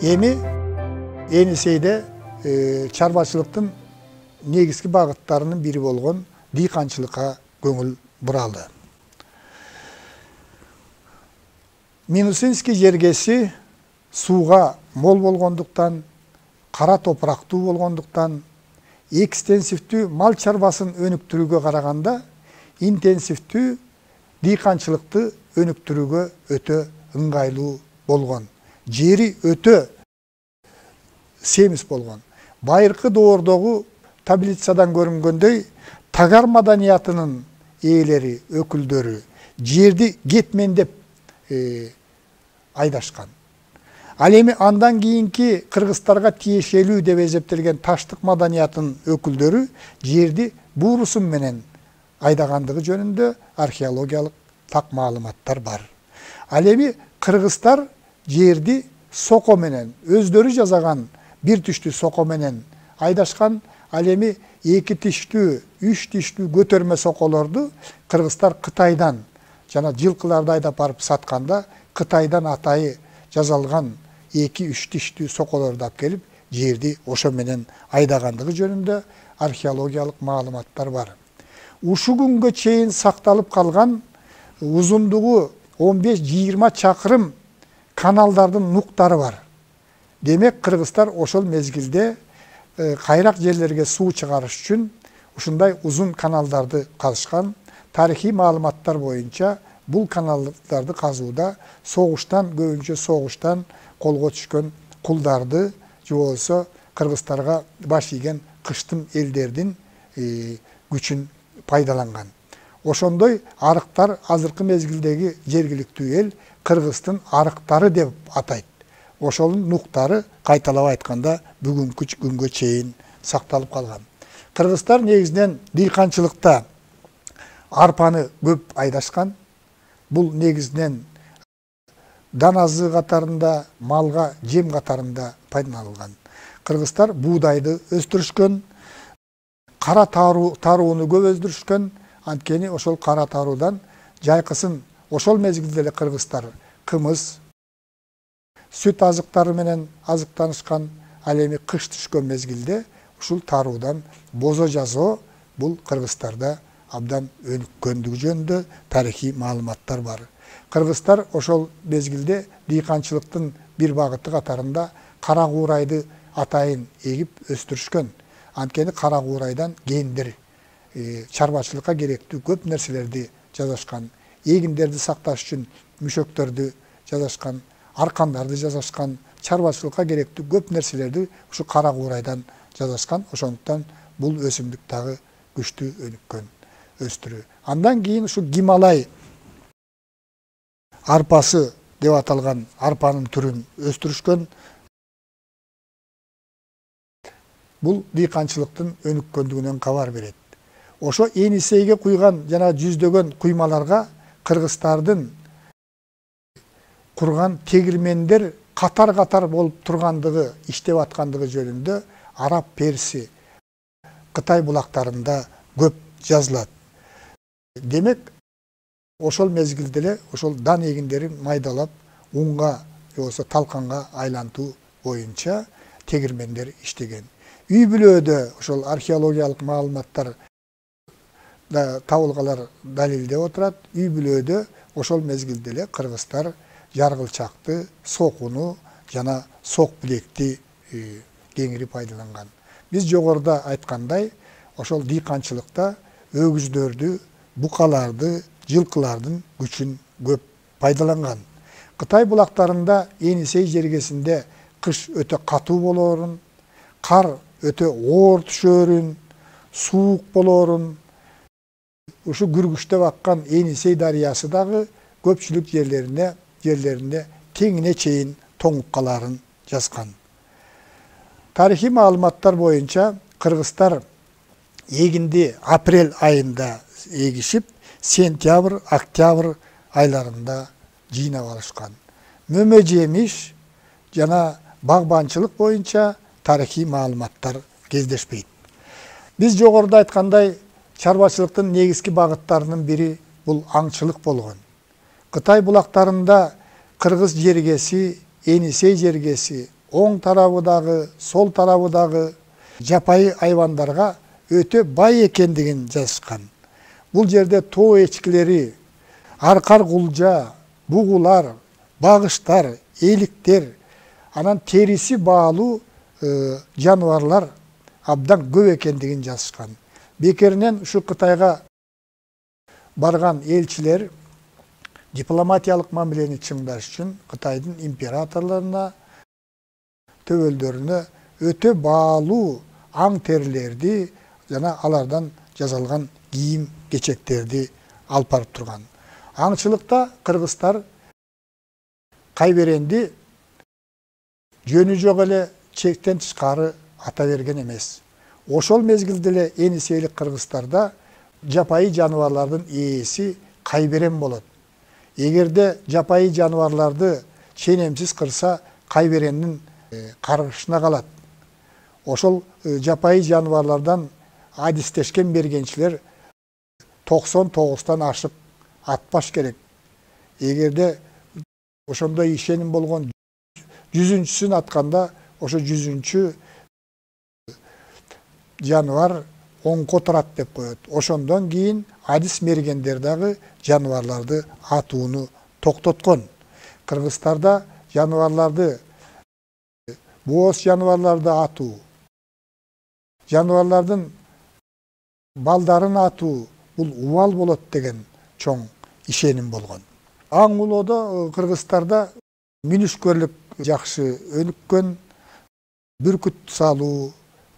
Эми Енисейде чарбачылыктын негизги багыттарынын бири болгон дыйканчылыкка көңүл буралды. Минусинский жергеси сууга мол болгондуктан, кара топурактуу болгондуктан, экстенсивдүү мал чарбасын өнүктүрүүгө караганда интенсивдүү дыйканчылыкты өнүктүрүүгө өтө ыңгайлуу болгон. Жери өтө семиз болгон. Байыркы доордогу таблицадан көрүнгөндөй тагар маданиятынын ээлери, өкүлдөрү жерди кетмендеп айдашкан. Ал эми андан кийинки кыргыздарга тиешелүү деп эсептелген таштык маданиятынын өкүлдөрү жерди буурусун менен айдагандыгы жөнүндө археологиялык так маалыматтар бар. Ал эми кыргыздар жерди соко менен, өздөрү жасаган бир түштүү соко менен айдашкан. Ал эми эки тиштүү, үч тиштүү көтөрмө соколорду кыргыздар Кытайдан жана жылкыларды айдап барып сатканда Кытайдан атайы жасалган эки-үч тиштүү соколорду алып келип жерди ошо менен айдагандыгы жөнүндө археологиялык маалыматтар бар. Ушу күнгө чейин сакталып калган узундугу 15-20 чакырым каналдардын нуктары бар. Демек кыргыздар ошол мезгилде кайрак жерлерге суу чыгарыш үчүн ушундай узун каналдарды казышкан. Тарихи маалыматтар боюнча бул каналдарды казууда согуштан, көбүнчө согуштан колго түшкөн кулдарды же болбосо кыргыздарга баш ийген кыштым элдердин күчүн пайдаланган. Ошондой арыктар азыркы мезгилдеги жергиликтүү эл кыргыздын арыктары деп атайт. Ошолун нуктары кайталап айтканда бүгүнкү күнгө чейин сакталып калган. Кыргыздар негизинен дыйканчылыкта арпаны көп айдашкан. Бул негизинен дан азы катарында, малга жем катарында пайдаланылган. Кыргыздар буудайды өстүрүшкөн, кара тарууну көп өстүрүшкөн. Анткени ошол кара таруудан жайкысын ошол мезгилде эле кыргыздар кымыз, сүт азыктары менен азыктанышкан. Ал эми кыш түшкөн мезгилде ушул таруудан бозо жазоо бул кыргыздарда абдан өнүккөндүгү жөнүндө тарихи маалыматтар бар. Кыргыздар ошол мезгилде дыйканчылыктын бир багыты катарында кара куурайды атайын эгип өстүрүшкөн. Анткени кара куурайдан кендир, чарбачылыкка керектүү көп нерселерди жасашкан. Эгиндерди сакташ үчүн мүшөктөрдү жасашкан, аркандарды жасашкан, чарбачылыкка керектүү көп нерселерди ушу кара куурайдан жасашкан. Ошондуктан бул өсүмдүк дагы күчтүү өнүккөн өстүрүү. Андан кийин ушу Гималай арпасы деп аталган арпанын түрүн өстүрүшкөн. Бул дыйканчылыктын өнүккөндүгүнөн кабар берет. Ошо Енисейге куйган жана жүздөгөн куймаларга кыргыздардын курган тегирмендер катар-катар болуп тургандыгы, иштеп аткандыгы жөнүндө Араб Перси, Кытай булактарында көп жазылат. Демек, ошол мезгилде эле ошол дан эгиндерин майдалап, унга же болбосо талканга айлантуу боюнча тегирмендер иштеген. Үй бүлөдө ошол археологиялык маалыматтар да табылгалар далилдеп отурат. Үй бүлөдө ошол мезгилде эле кыргыздар жаргылчакты, сокуну жана сок билекти кеңири пайдаланган. Биз жогоруда айткандай, ошол дыйканчылыкта өгүздөрдү, букаларды, жылкылардын күчүн көп пайдаланган. Кытай булактарында Енисей жергесинде кыш өтө катуу болоорун, кар өтө оор түшөөрүн, суук болоорун, ушу күргүчтөп аккан Енисей дарыясы дагы көпчүлүк жерлеринде теңине чейин тоңуп каларын жазган. Тарихи маалыматтар боюнча кыргыздар эгинди апрель айында эгишип, сентябрь, октябрь айларында жыйнап алышкан. Мөмө жемиш жана багбанчылык боюнча тарихи маалыматтар кездешпейт. Биз жогоруда айткандай, чарбачылыктын негизги багыттарынын бири бул аңчылык болгон. Кытай булактарында кыргыз жергеси, Енисей жергеси, оң тарабы дагы, сол тарабы дагы жапайы айвандарга өтө бай экендигин жазышкан. Бул жерде тоо эчкилери, аркар кулжа, бугулар, багыштар, эликтер, анан териси баалуу жаныбарлар абдан көп экендигин жазышкан. Бекеринен ушу Кытайга барган элчилер дипломатиялык мамилени чыңдаш үчүн Кытайдын императорлоруна, төбөлдөрүнө өтө баалуу аң терилерди жана алардан жасалган кийим кечектерди алып барып турган. Аңчылыкта кыргыздар кайберенди жөнү жок эле чектен тышкары ата берген эмес. Ошол мезгилде эле энисейлик кыргыздарда жапайы жаныбарлардын ээси кайберен болот. Эгерде жапайы жаныбарларды ченемсиз кырса, кайберендин каргышына калат. Ошол жапайы жаныбарлардан адистешкен бергенчилер 99тан ашып атпаш керек. Эгерде ошондой ишеним болгон 100-сүн атканда, ошо 100-чү жаныбар оңко турат деп коет. Ошондон кийин адис мергендер дагы жаныбарларды атууну токтоткон. Кыргыздарда жаныбарларды, бооз жаныбарларды атуу, жаныбарлардын балдарын атуу бул убал болот деген чоң ишеним болгон. Аң улоодо кыргыздарда мүнүшкөрлүк жакшы өнүккөн, бүркүт салуу,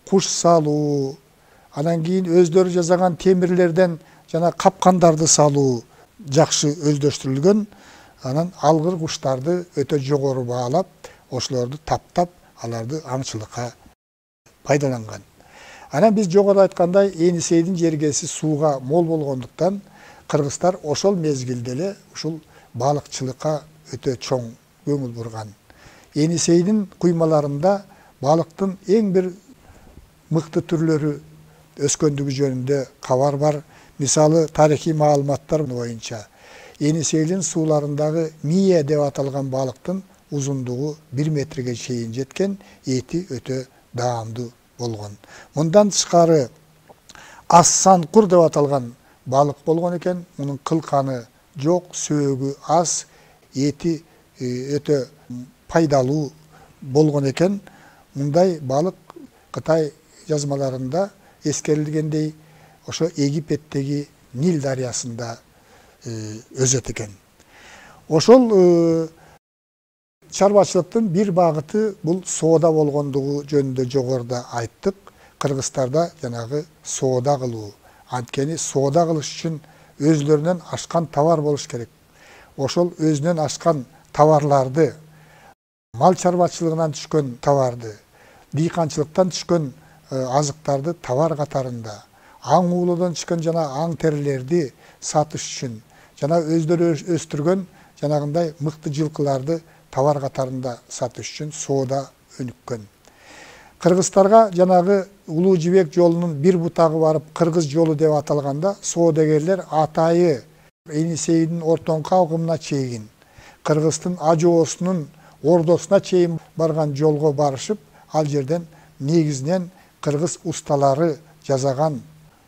куш салуу, анан кийин өздөрү жасаган темирлерден жана капкандарды салуу жакшы өздөштүрүлгөн. Анан алгыр куштарды өтө жогору баалап, ошолорду таптап, аларды аңчылыкка пайдаланган. Анан биз жогору айткандай, Энисейдин жергеси сууга мол болгондуктан кыргыздар ошол мезгилде эле ушул балыкчылыкка өтө чоң көңүл бурган. Энисейдин куймаларында балыктын эң бир мыкты түрлөрү өскөндүгү жөнүндө кабар бар. Мисалы, тарихи маалыматтар боюнча Энисейдин сууларындагы мие деп аталган балыктын узундугу 1 метрге чейин жеткен, эти өтө даамдуу болгон. Мындан тышкары ассанкур деп аталган балык болгон экен. Мунун кылканы жок, сөөгү аз, эти өтө пайдалуу болгон экен. Мындай балык Кытай жазмаларында эскерилгендей ошо Египеттеги Нил дарыясында өсөт экен. Ошол чарбачылыктын бир багыты бул соода болгондугу жөнүндө жогоруда айттык. Кыргыздарда жанагы соода кылуу. Анткени соода кылыш үчүн өзлөрүнөн ашкан товар болуш керек. Ошол өзүнөн ашкан товарларды, мал чарбачылыгынан түшкөн товарды, дыйканчылыктан түшкөн азыктарды товар катарында, аң уулоодон түшкөн жана аң терилерди сатыш үчүн, жана өздөрү өстүргөн жанагындай мыкты жылкыларды товар катарында сатыш үчүн соода өнүккөн. Кыргыздарга жанагы Улуу Жибек жолунун бир бутагы барып Кыргыз жолу деп аталганда, соодагерлер атайы Энисейдин ортоңку агымына чейин, Кыргыздын ажоосунун ордосуна чейин барган жолго барышып, ал жерден негизинен кыргыз усталары жасаган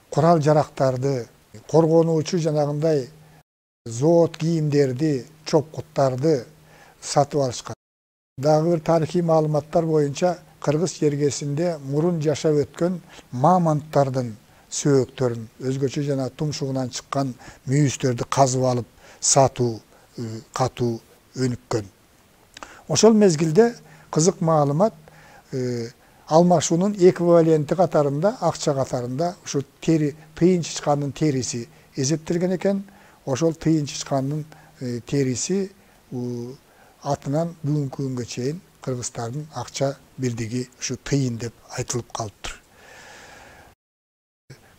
курал жарактарды, коргонуучу жанагындай зоот кийимдерди, чопкуттарды сатып алышкан. Дагы бир тарихи маалыматтар боюнча Кыргыз жергесинде мурун жашап өткөн мамонттардын сөөктөрүн, өзгөчө жана тумшугунан чыккан мүйүздөрдү казып алып сатуу катуу өнүккөн. Ошол мезгилде кызык маалымат, алмашуунун эквиваленти катарында, акча катарында ушу тери, тыйын чычкандын териси эсептелген экен. Ошол тыйын чычкандын териси атынан бүгүнкү күнгө чейин кыргыздардын акча бирдиги ушу тыйын деп айтылып калыптыр.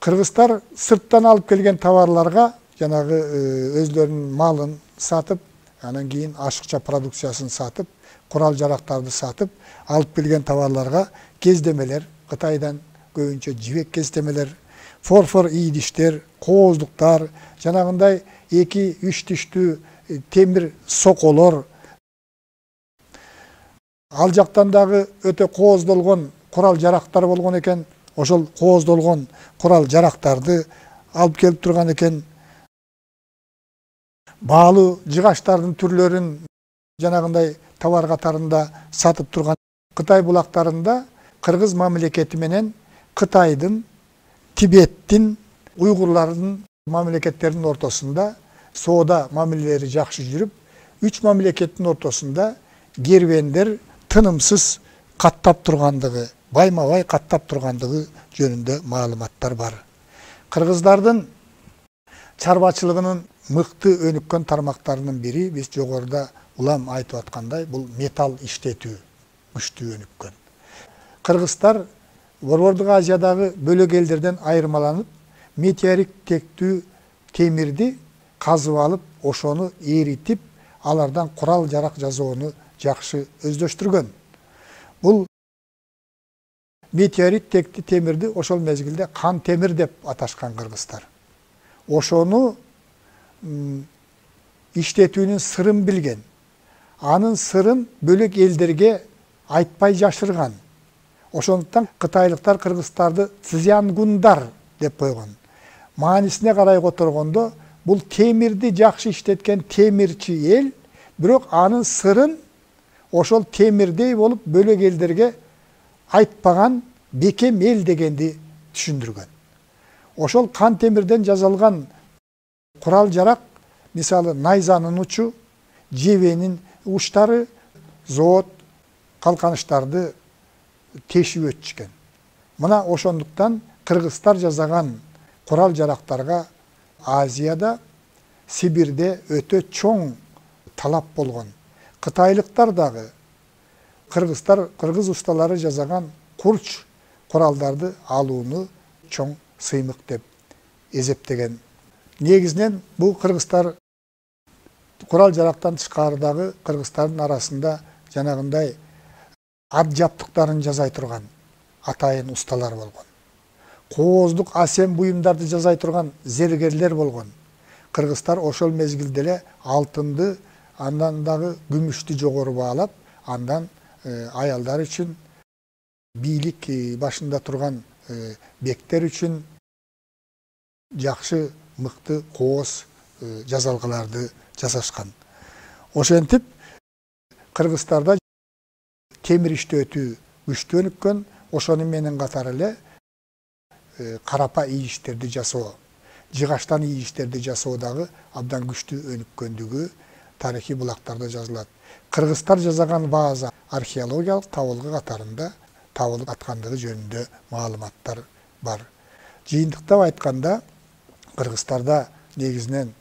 Кыргыздар сырттан алып келген товарларга жанагы өзлөрүнүн малын сатып, анан кийин ашыкча продукциясын сатып, курал жарактарды сатып, алып келген товарларга кездемелер, Кытайдан көбүнчө жибек кездемелер, форфор ийдиштер, кооздуктар, жанагындай 2-3 тиштүү темир соколор, Ал жактан дагы өтө кооздолгон курал жарактар болгон экен. Ошол кооздолгон курал жарактарды алып келип турган экен. Баалуу жыгачтардын түрлөрүн жанагындай товар катарында сатып турган. Кытай булактарында Кыргыз мамлекети менен Кытайдын, Тибеттин, уйгурлардын мамлекеттеринин ортосунда соода мамилелери жакшы жүрүп, үч мамлекеттин ортосунда кервендер тынымсыз каттап тургандыгы, байма-бай каттап тургандыгы жөнүндө маалыматтар бар. Кыргыздардын чарбачылыгынын мыкты өнүккөн тармактарынын бири, биз жогоруда улам айтып аткандай, бул металл иштетүү күчтүү өнүккөн. Кыргыздар Борбордук Азиядагы бөлөк элдерден айырмаланып, метеорит тектүү темирди казып алып, ошону эритип, алардан курал жарак жасоону жакшы өздөштүргөн. Бул метеорит текти темирди ошол мезгилде кан темир деп аташкан кыргыздар. Ошону иштетүүнүн сырын билген. Анын сырын бөлөк элдерге айтпай жашырган. Ошондуктан кытайлыктар кыргыздарды цзянгундар деп койгон. Маанисине карай которгондо, бул темирди жакшы иштеткен темирчи эл, бирок анын сырын ошол темирдей болуп бөлөк элдерге айтпаган бекем эл дегенди түшүндүргөн. Ошол кан темирден жасалган курал жарак, мисалы найзанын учу, жебенин учтары, зоот, калканыштарды тешип өтүшкөн. Мына ошондуктан кыргыздар жасаган курал жарактарга Азияда, Сибирде өтө чоң талап болгон. Кытайлыктар дагы кыргыз усталары жасаган курч куралдарды алууну чоң сыймык деп эсептеген. Негизинен бул кыргыздар курал жарактан тышкарыдагы кыргыздардын арасында жанагындай ат жаптыктарын жасай турган атайын усталар болгон. Кооздук асем буюмдарды жасай турган зергерлер болгон. Кыргыздар ошол мезгилде эле алтынды, андан дагы күмүштү жогору баалап, андан аялдар үчүн, бийлик башында турган бектер үчүн жакшы мыкты кооз жасалгаларды жасашкан. Ошентип кыргыздарда темир иштетүү күчтүү өнүккөн, ошону менен катар эле карапа ийиштерди жасоо, жыгачтан ийиштерди жасоо дагы абдан күчтүү өнүккөндүгү тарыхый булактарда жазылат. Кыргыздар жасаган бааза археологиялык табылгы катарында табылып аткандыгы жөнүндө маалыматтар бар. Жыйынтыктап айтканда, кыргыздарда негизинен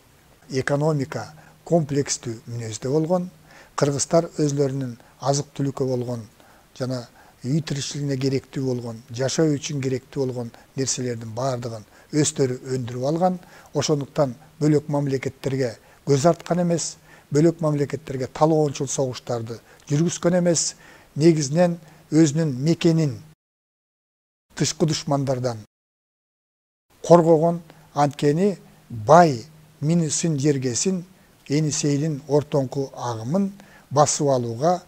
экономика комплекстүү мүнөздө болгон. Кыргыздар өзлөрүнүн азык-түлүккө болгон жана үй тиричилигине керектүү болгон, жашоо үчүн керектүү болгон нерселердин баардыгын өздөрү өндүрүп алган. Ошондуктан бөлөк мамлекеттерге көз арткан эмес, бөлөк мамлекеттерге талоончул согуштарды жүргүзгөн эмес, негизинен өзүнүн мекенин тышкы душмандардан коргогон. Анткени бай минисин жергесин, Энисейлин ортоңку агымын басып алууга,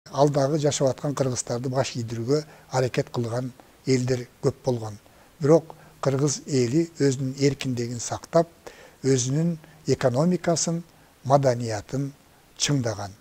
алдагы жашап аткан кыргыздарды баш ийдирүүгө аракет кылган элдер көп болгон. Бирок кыргыз эли өзүнүн эркиндигин сактап, өзүнүн экономикасын, маданиятын чыңдаган.